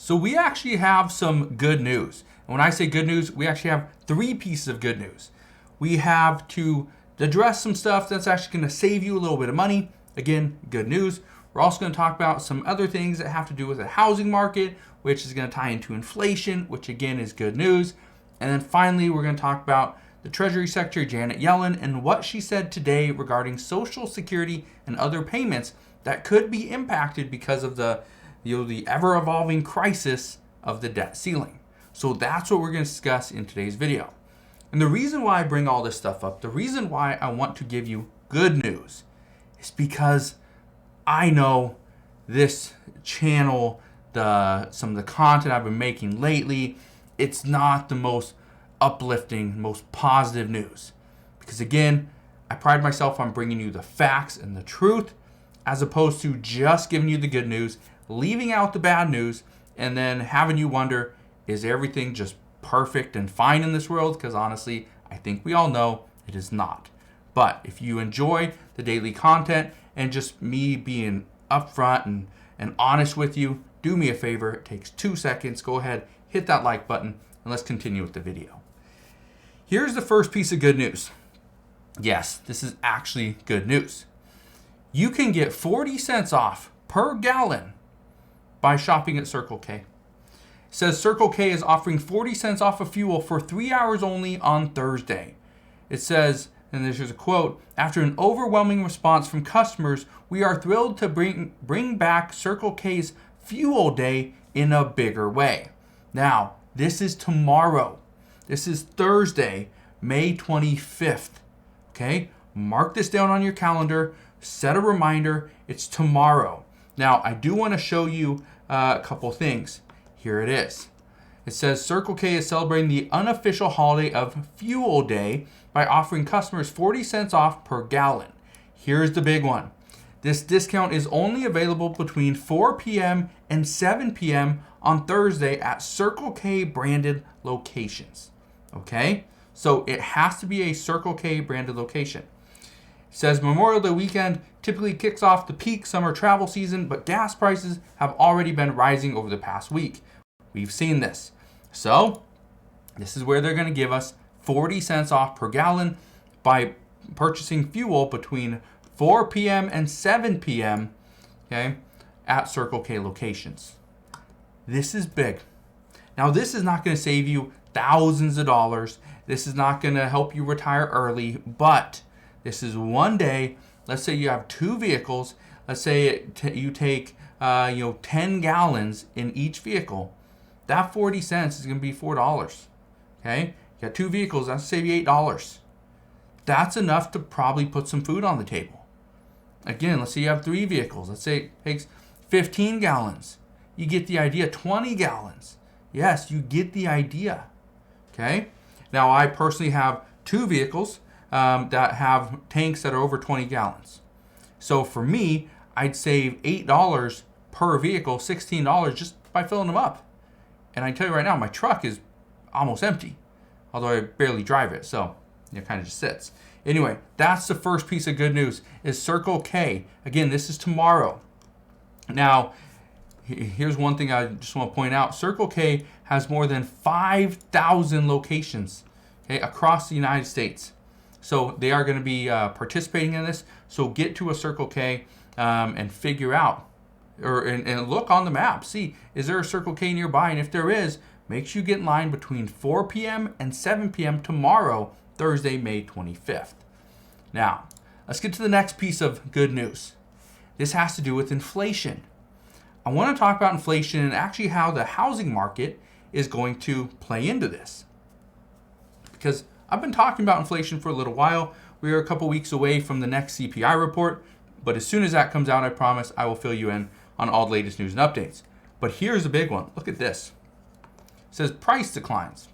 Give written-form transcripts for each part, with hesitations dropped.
So we actually have some good news. And when I say good news, we actually have 3 pieces of good news. We have to address some stuff that's actually going to save you a little bit of money. Again, good news. We're also going to talk about some other things that have to do with the housing market, which is going to tie into inflation, which again is good news. And then finally, we're going to talk about the Treasury Secretary Janet Yellen and what she said today regarding Social Security and other payments that could be impacted because of the ever-evolving crisis of the debt ceiling. So that's what we're going to discuss in today's video. And the reason why I bring all this stuff up, the reason why I want to give you good news is because I know this channel, some of the content I've been making lately, it's not the most uplifting, most positive news. Because again, I pride myself on bringing you the facts and the truth as opposed to just giving you the good news, leaving out the bad news, and then having you wonder, is everything just perfect and fine in this world? Because honestly, I think we all know it is not. But if you enjoy the daily content and just me being upfront and honest with you, do me a favor. It takes 2 seconds. Go ahead, hit that like button, and let's continue with the video. Here's the first piece of good news. Yes, this is actually good news. You can get 40 cents off per gallon by shopping at Circle K. It says Circle K is offering 40 cents off of fuel for 3 hours only on Thursday. It says, and there's a quote, after an overwhelming response from customers, we are thrilled to bring back Circle K's Fuel Day in a bigger way. Now, this is tomorrow. This is Thursday, May 25th. Okay? Mark this down on your calendar. Set a reminder. It's tomorrow. Now, I do want to show you a couple things. Here it is. It says Circle K is celebrating the unofficial holiday of Fuel Day by offering customers 40 cents off per gallon. Here's the big one. This discount is only available between 4 p.m. and 7 p.m. on Thursday at Circle K branded locations. Okay? So it has to be a Circle K branded location. It says Memorial Day weekend typically kicks off the peak summer travel season, but gas prices have already been rising over the past week. We've seen this. So this is where they're going to give us 40 cents off per gallon by purchasing fuel between 4 p.m. and 7 p.m. okay, at Circle K locations. This is big. Now, this is not going to save you thousands of dollars. This is not going to help you retire early, but this is one day. Let's say you have 2 vehicles. Let's say you take 10 gallons in each vehicle. That 40 cents is going to be $4. Okay? You got 2 vehicles, that's save you $8. That's enough to probably put some food on the table. Again, let's say you have 3 vehicles. Let's say it takes 15 gallons. You get the idea, 20 gallons. Yes, you get the idea. Okay? Now, I personally have 2 vehicles that have tanks that are over 20 gallons. So for me, I'd save $8 per vehicle, $16 just by filling them up. And I tell you right now, my truck is almost empty, although I barely drive it, so it kind of just sits. Anyway, that's the first piece of good news is Circle K. Again, this is tomorrow. Now, here's one thing I just want to point out. Circle K has more than 5,000 locations, okay, across the United States. So they are going to be participating in this. So get to a Circle K and figure out, and look on the map. See, is there a Circle K nearby? And if there is, make sure you get in line between 4 p.m. and 7 p.m. tomorrow, Thursday, May 25th. Now, let's get to the next piece of good news. This has to do with inflation. I want to talk about inflation and actually how the housing market is going to play into this. Because I've been talking about inflation for a little while. We are a couple weeks away from the next CPI report, but as soon as that comes out, I promise I will fill you in on all the latest news and updates. But here's the big one. Look at this. It says price declines.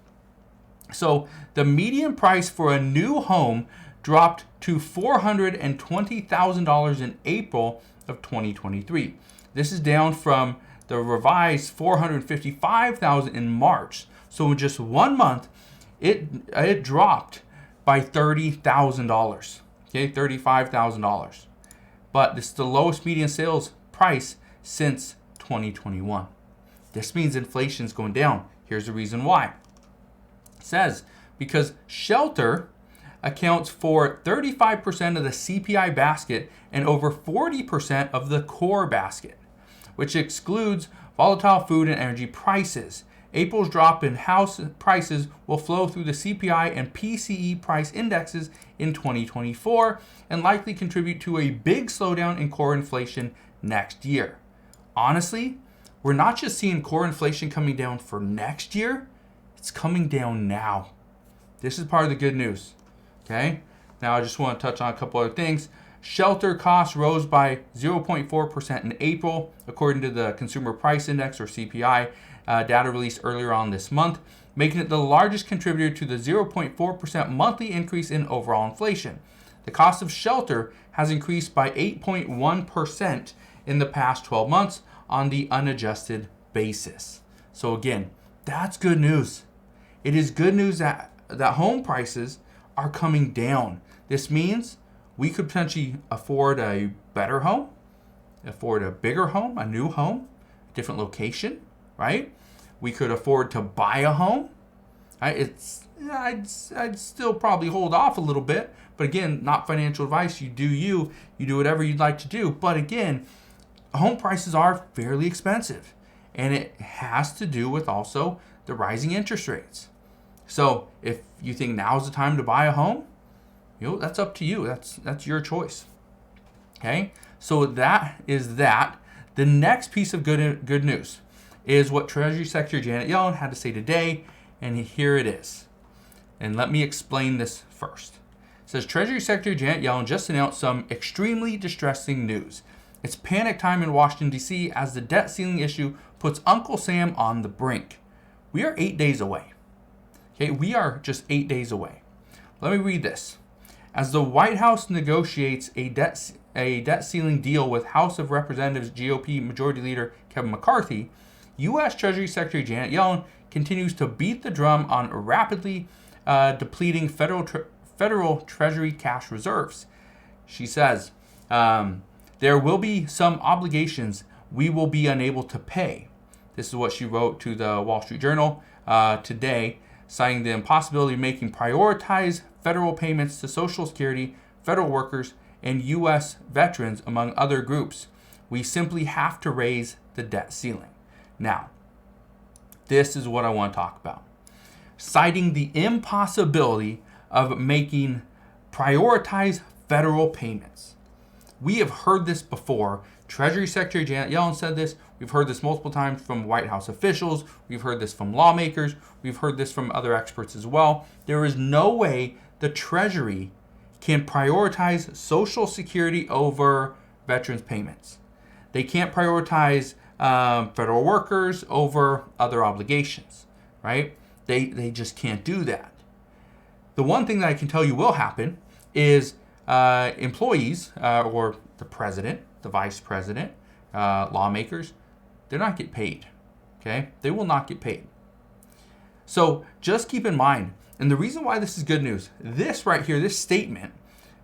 So the median price for a new home dropped to $420,000 in April of 2023. This is down from the revised $455,000 in March. So in just 1 month, it dropped by $30,000. Okay, $35,000. But this is the lowest median sales price since 2021. This means inflation is going down. Here's the reason why. It says because shelter accounts for 35% of the CPI basket and over 40% of the core basket, which excludes volatile food and energy prices. April's drop in house prices will flow through the CPI and PCE price indexes in 2024 and likely contribute to a big slowdown in core inflation next year. Honestly, we're not just seeing core inflation coming down for next year, it's coming down now. This is part of the good news. Okay, now I just want to touch on a couple other things. Shelter costs rose by 0.4% in April, according to the Consumer Price Index, or CPI, data released earlier on this month, making it the largest contributor to the 0.4% monthly increase in overall inflation. The cost of shelter has increased by 8.1% in the past 12 months on the unadjusted basis. So again, that's good news. It is good news that home prices are coming down. This means we could potentially afford a better home, afford a bigger home, a new home, a different location, right? We could afford to buy a home. Right? I'd still probably hold off a little bit, but again, not financial advice. You do whatever you'd like to do. But again, home prices are fairly expensive, and it has to do with also the rising interest rates. So if you think now's the time to buy a home, that's up to you. That's your choice. Okay? So that is that. The next piece of good news is what Treasury Secretary Janet Yellen had to say today, and here it is. And let me explain this first. It says Treasury Secretary Janet Yellen just announced some extremely distressing news. It's panic time in Washington, D.C. as the debt ceiling issue puts Uncle Sam on the brink. We are 8 days away. Okay, we are just 8 days away. Let me read this. As the White House negotiates a debt ceiling deal with House of Representatives GOP Majority Leader Kevin McCarthy, U.S. Treasury Secretary Janet Yellen continues to beat the drum on rapidly depleting federal Treasury cash reserves. She says, there will be some obligations we will be unable to pay. This is what she wrote to the Wall Street Journal today, citing the impossibility of making prioritized federal payments to Social Security, federal workers, and U.S. veterans, among other groups. We simply have to raise the debt ceiling. Now, this is what I want to talk about. Citing the impossibility of making prioritized federal payments. We have heard this before. Treasury Secretary Janet Yellen said this. We've heard this multiple times from White House officials. We've heard this from lawmakers. We've heard this from other experts as well. There is no way the Treasury can prioritize Social Security over veterans payments. They can't prioritize federal workers over other obligations, right? They just can't do that. The one thing that I can tell you will happen is employees or the president, the vice president, lawmakers, they're not get paid, okay? They will not get paid. So just keep in mind, and the reason why this is good news, this right here, this statement,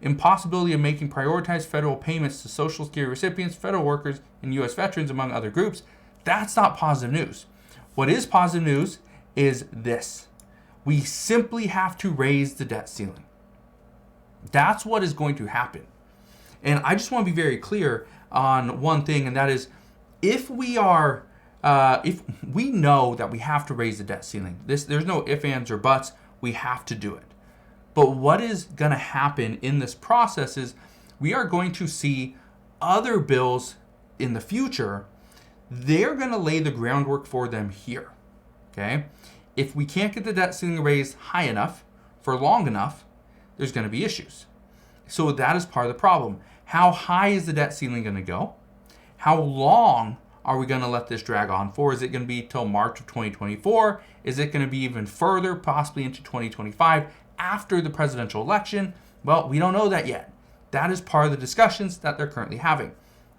impossibility of making prioritized federal payments to Social Security recipients, federal workers, and U.S. veterans, among other groups, that's not positive news. What is positive news is this. We simply have to raise the debt ceiling. That's what is going to happen. And I just want to be very clear on one thing, and that is if we know that we have to raise the debt ceiling, there's no ifs, ands, or buts, we have to do it. But what is going to happen in this process is we are going to see other bills in the future. They're going to lay the groundwork for them here. Okay? If we can't get the debt ceiling raised high enough for long enough, there's going to be issues. So that is part of the problem. How high is the debt ceiling going to go? How long are we going to let this drag on for? Is it going to be till March of 2024? Is it going to be even further, possibly into 2025 after the presidential election? Well, we don't know that yet. That is part of the discussions that they're currently having.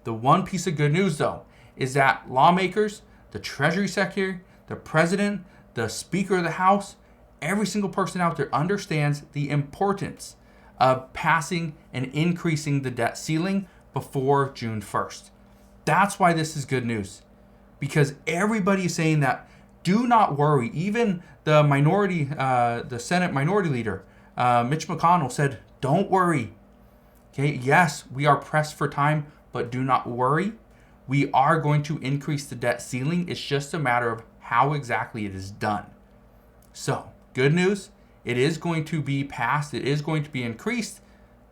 The one piece of good news, though, is that lawmakers, the Treasury Secretary, the President, the Speaker of the House, every single person out there understands the importance of passing and increasing the debt ceiling before June 1st. That's why this is good news. because everybody is saying that do not worry. Even the Senate minority leader, Mitch McConnell, said, don't worry. Okay, yes, we are pressed for time, but do not worry. We are going to increase the debt ceiling. It's just a matter of how exactly it is done. So, good news, it is going to be passed. It is going to be increased.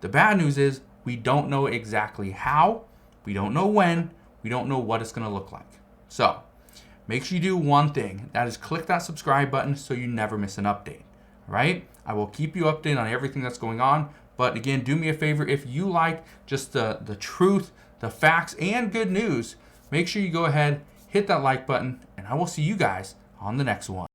The bad news is we don't know exactly how. We don't know when. We don't know what it's going to look like. So, make sure you do one thing. That is click that subscribe button so you never miss an update. All right? I will keep you updated on everything that's going on. But again, do me a favor. If you like just the truth, the facts, and good news, make sure you go ahead, hit that like button, and I will see you guys on the next one.